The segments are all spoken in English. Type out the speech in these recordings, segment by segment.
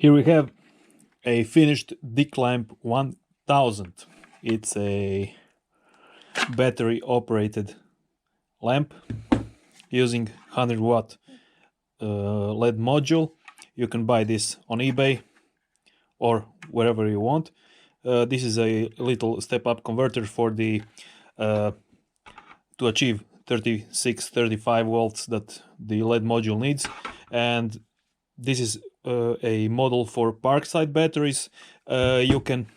Here we have a finished Dick lamp 1000. It's a battery operated lamp using 100 watt LED module. You can buy this on eBay or wherever you want. This is a little step up converter for the to achieve 35 volts that the LED module needs, and this is a model for Parkside batteries. You can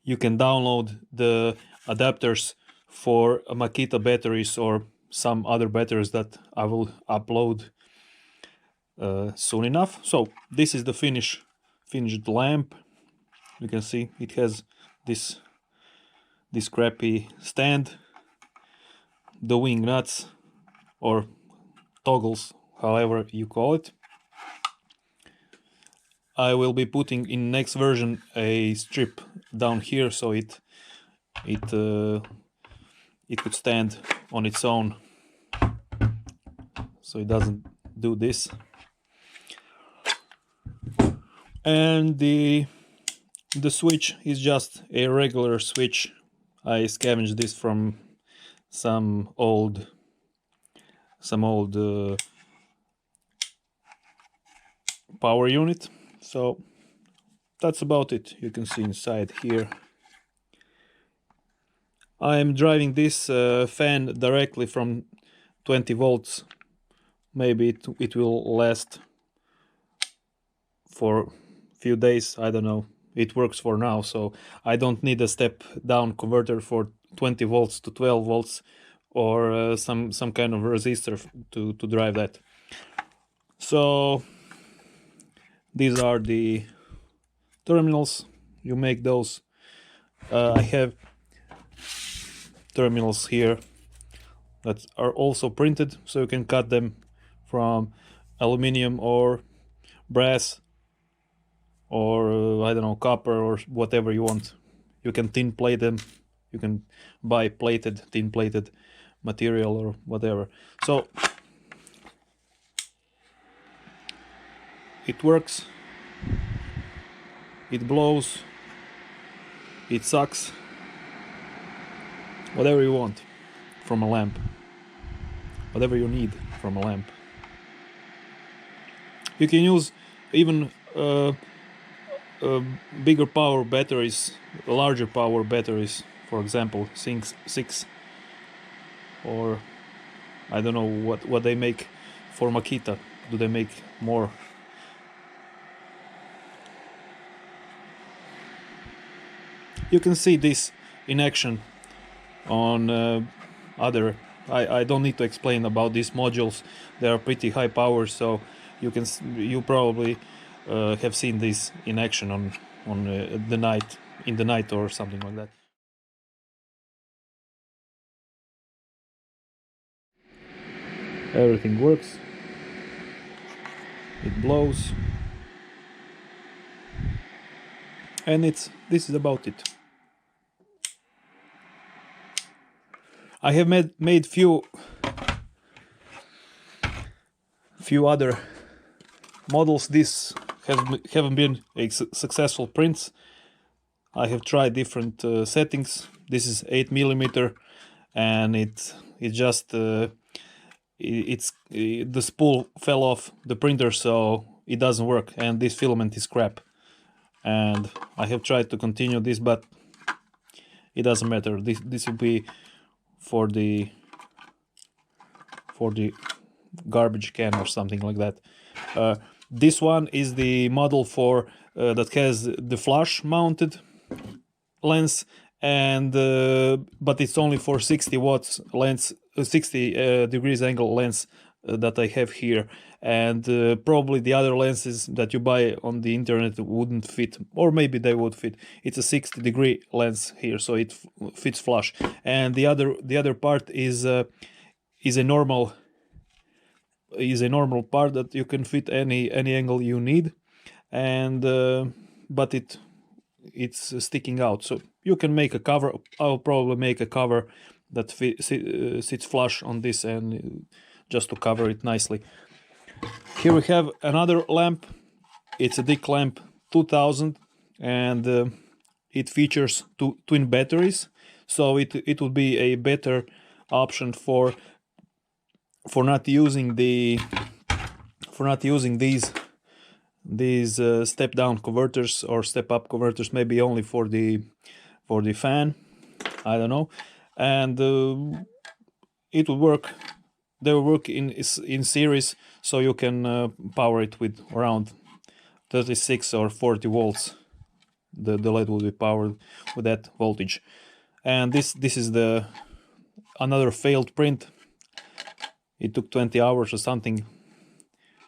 download the adapters for Makita batteries or some other batteries that I will upload soon enough. So this is the finished lamp. You can see it has this crappy stand, the wing nuts or toggles, however you call it. I will be putting in next version a strip down here so it could stand on its own, so it doesn't do this. And the switch is just a regular switch. I scavenged this from some old power unit. So that's about it. You can see inside here. I am driving this fan directly from 20 volts. Maybe it will last for a few days, I don't know. It works for now, so I don't need a step down converter for 20 volts to 12 volts or some kind of resistor to drive that. So these are the terminals. You make those. I have terminals here that are also printed, so you can cut them from aluminium or brass or I don't know, copper or whatever you want. You can tin plate them. You can buy tin plated material or whatever. So it works, it blows, it sucks, whatever you want from a lamp, whatever you need from a lamp. You can use even bigger power batteries, larger power batteries, for example 6, or I don't know what they make for Makita. Do they make more? You can see this in action on other. I don't need to explain about these modules. They are pretty high power, so you probably have seen this in action on in the night or something like that. Everything works. It blows, and this is about it. I have made few other models. This haven't been a successful prints. I have tried different settings. This is 8mm, and it just the spool fell off the printer, so it doesn't work, and this filament is crap. And I have tried to continue this, but it doesn't matter. This will be for the garbage can or something like that. This one is the model for that has the flush mounted lens, and but it's only for 60 watts lens, 60 degrees angle lens that I have here, and probably the other lenses that you buy on the internet wouldn't fit, or maybe they would fit. It's a 60-degree lens here, so it fits flush, and the other part is a normal part that you can fit any angle you need, and but it's sticking out, so you can make a cover. I'll probably make a cover that sits flush on this, and just to cover it nicely. Here we have another lamp. It's a Dick lamp 2000, and it features twin batteries, so it would be a better option for not using these step down converters or step up converters, maybe only for the fan, I don't know. And it will work, they will work in series, so you can power it with around 36 or 40 volts. The LED will be powered with that voltage. And this is another failed print. It took 20 hours or something.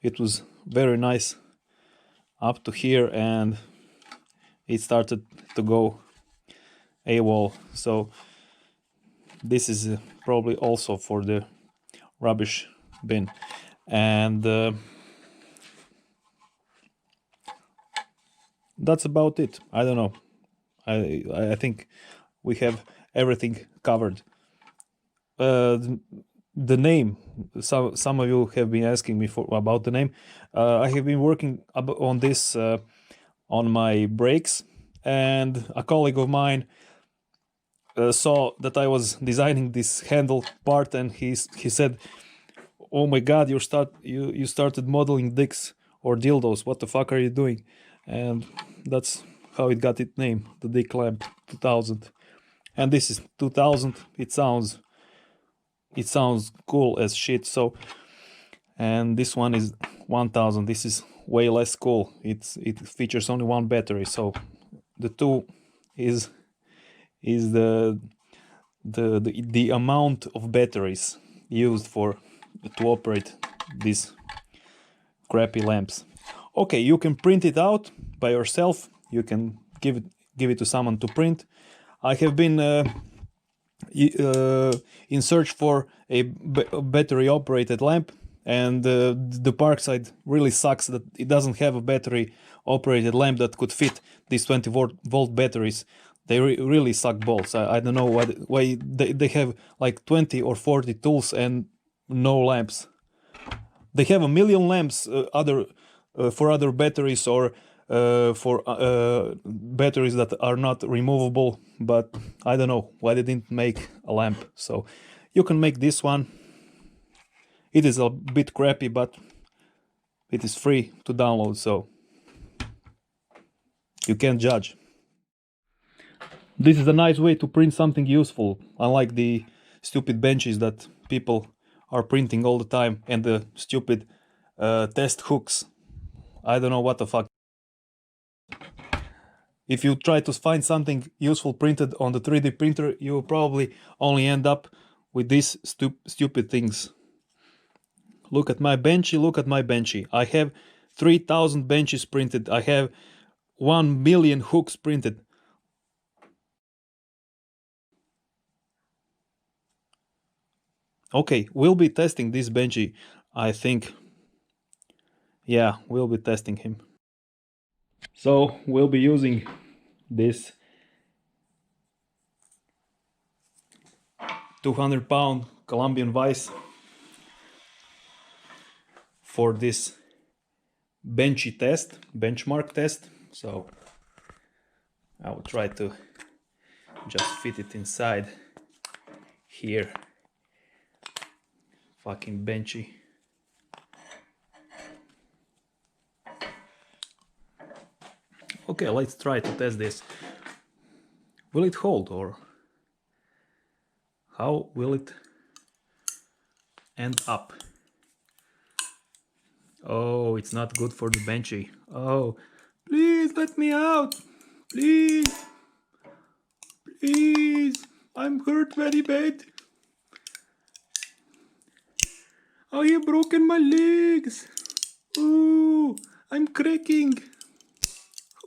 It was very nice up to here, and it started to go AWOL. So this is probably also for the rubbish bin. And that's about it. I don't know. I think we have everything covered. The name, some of you have been asking me about the name. I have been working on this on my breaks, and a colleague of mine saw that I was designing this handle part, and he said, "Oh my God, you started modeling dicks or dildos. What the fuck are you doing?" And that's how it got its name, the Dick Lamp 2000. And this is 2000. It sounds cool as shit. So, and this one is 1000. This is way less cool. It features only one battery. So the two is the amount of batteries used to operate these crappy lamps. Okay, you can print it out by yourself. You can give it to someone to print. I have been in search for a battery operated lamp, and the Parkside really sucks that it doesn't have a battery operated lamp that could fit these 20 volt batteries. They really suck balls. I don't know why they have like 20 or 40 tools and no lamps. They have a million lamps for other batteries, or for batteries that are not removable, but I don't know why they didn't make a lamp. So you can make this one. It is a bit crappy, but it is free to download, so you can't judge. This is a nice way to print something useful, unlike the stupid benches that people are printing all the time, and the stupid test hooks. I don't know what the fuck. If you try to find something useful printed on the 3D printer, you will probably only end up with these stupid things. Look at my benchy, look at my benchy. I have 3000 benches printed. I have 1 million hooks printed. Okay, we'll be testing this benchy, I think. Yeah, we'll be testing him. So we'll be using this 200-pound Columbian vise for this benchy test, benchmark test. So I will try to just fit it inside here. Fucking benchy. Okay, let's try to test this. Will it hold, or how will it end up? Oh, it's not good for the benchy. Oh, please let me out. Please. Please. I'm hurt very bad. I have broken my legs. Ooh, I'm cracking.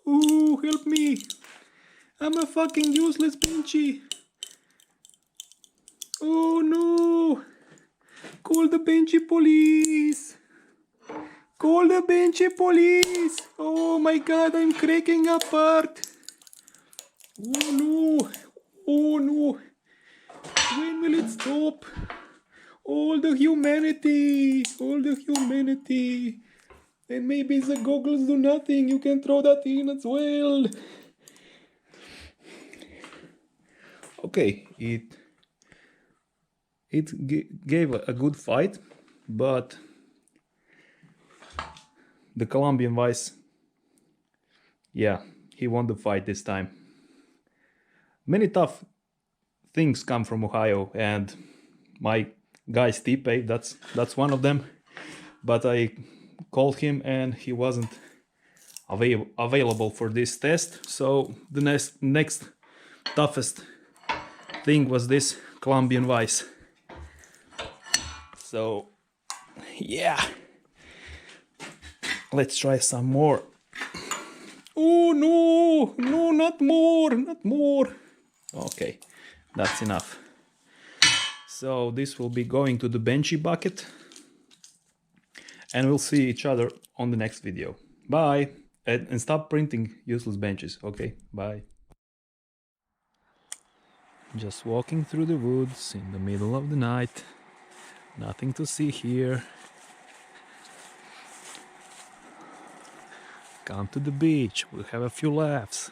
Ooh, help me. I'm a fucking useless benchy. Oh no. Call the benchy police. Call the benchy police. Oh my God, I'm cracking apart. Oh no. Oh no. When will it stop? All the humanity. All the humanity. And maybe the goggles do nothing. You can throw that in as well. Okay, it gave a good fight, but the Colombian vise, yeah, he won the fight this time. Many tough things come from Ohio, and my guy Stipe, that's one of them. But I called him and he wasn't available for this test. So the next toughest thing was this Colombian vise. So yeah, let's try some more. Oh no, not more. Okay, that's enough. So this will be going to the benchy bucket, and we'll see each other on the next video. Bye, and stop printing useless benches. Okay, bye. Just walking through the woods in the middle of the night. Nothing to see here. Come to the beach, we'll have a few laughs.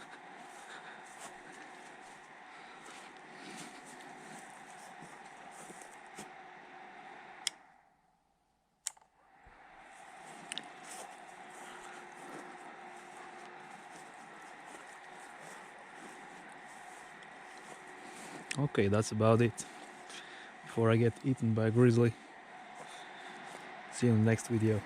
Okay, that's about it. Before I get eaten by a grizzly. See you in the next video.